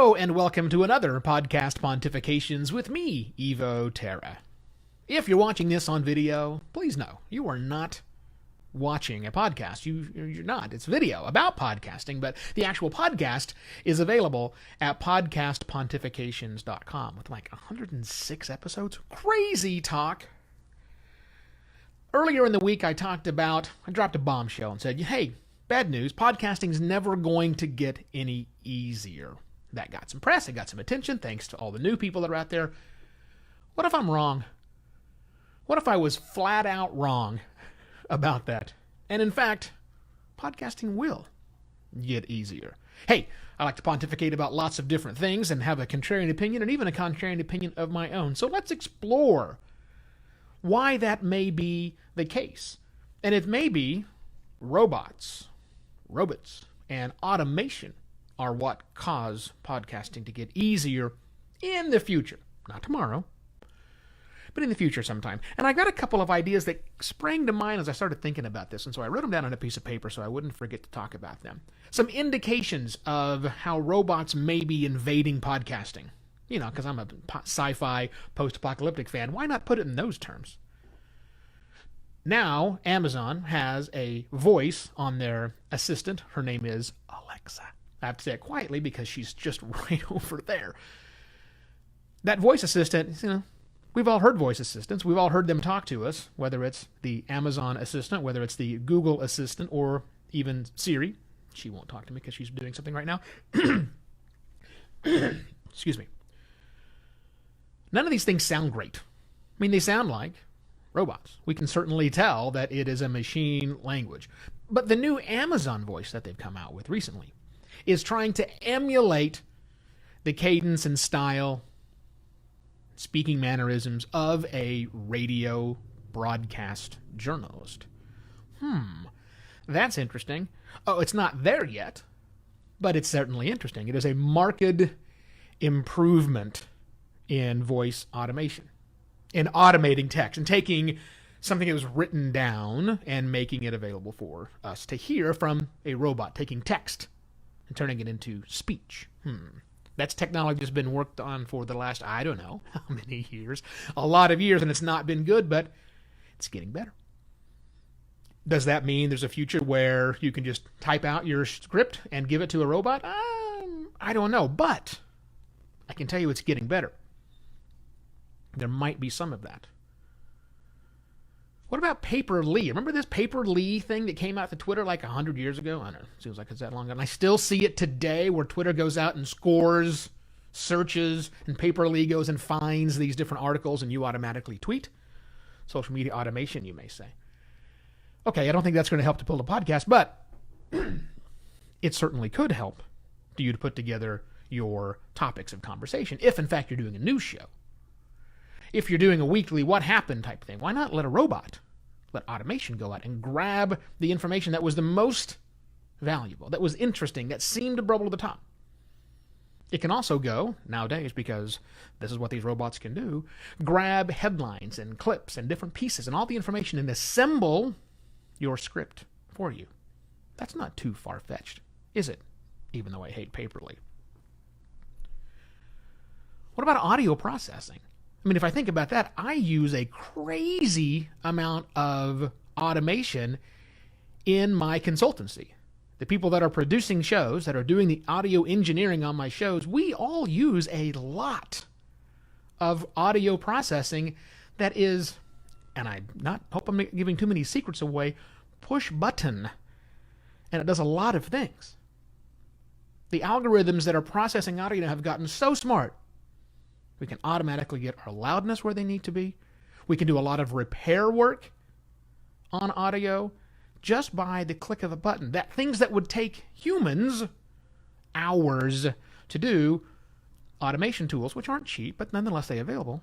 Hello, and welcome to another Podcast Pontifications with me, Evo Terra. If you're watching this on video, please know you are not watching a podcast. You're not. It's video about podcasting, but the actual podcast is available at podcastpontifications.com with like 106 episodes. Crazy talk. Earlier in the week, I dropped a bombshell and said, hey, bad news, podcasting's never going to get any easier. That got some press, it got some attention, thanks to all the new people that are out there. What if I'm wrong? What if I was flat out wrong about that? And in fact, podcasting will get easier. Hey, I like to pontificate about lots of different things and have a contrarian opinion and even a contrarian opinion of my own. So let's explore why that may be the case. And it may be robots, and automation are what cause podcasting to get easier in the future. Not tomorrow, but in the future sometime. And I got a couple of ideas that sprang to mind as I started thinking about this, and so I wrote them down on a piece of paper so I wouldn't forget to talk about them. Some indications of how robots may be invading podcasting. You know, because I'm a sci-fi post-apocalyptic fan. Why not put it in those terms? Now, Amazon has a voice on their assistant. Her name is Alexa. I have to say it quietly because she's just right over there. That voice assistant, we've all heard voice assistants. We've all heard them talk to us, whether it's the Amazon assistant, whether it's the Google assistant, or even Siri. She won't talk to me because she's doing something right now. Excuse me. None of these things sound great. I mean, they sound like robots. We can certainly tell that it is a machine language. But the new Amazon voice that they've come out with recently is trying to emulate the cadence and style, speaking mannerisms of a radio broadcast journalist. That's interesting. Oh, it's not there yet, but it's certainly interesting. It is a marked improvement in voice automation, in automating text, and taking something that was written down and making it available for us to hear from a robot, taking text and turning it into speech. That's technology that's been worked on for the last, I don't know how many years, a lot of years, and it's not been good, but it's getting better. Does that mean there's a future where you can just type out your script and give it to a robot? I don't know, but I can tell you it's getting better. There might be some of that. What about Paper.li? Remember this Paper.li thing that came out to Twitter like 100 years ago? I don't know. Seems like it's that long ago. And I still see it today where Twitter goes out and scores searches and Paper.li goes and finds these different articles and you automatically tweet. Social media automation, you may say. Okay, I don't think that's going to help to build a podcast, but it certainly could help you to put together your topics of conversation if, in fact, you're doing a news show. If you're doing a weekly what happened type thing, why not let automation go out and grab the information that was the most valuable, that was interesting, that seemed to bubble to the top. It can also go, nowadays, because this is what these robots can do, grab headlines and clips and different pieces and all the information and assemble your script for you. That's not too far-fetched, is it? Even though I hate Paper.li. What about audio processing? I mean, if I think about that, I use a crazy amount of automation in my consultancy. The people that are producing shows, that are doing the audio engineering on my shows, we all use a lot of audio processing that is, and I hope I'm not giving too many secrets away, push button. And it does a lot of things. The algorithms that are processing audio have gotten so smart. We can automatically get our loudness where they need to be. We can do a lot of repair work on audio just by the click of a button. Things that would take humans hours to do, automation tools, which aren't cheap, but nonetheless they're available,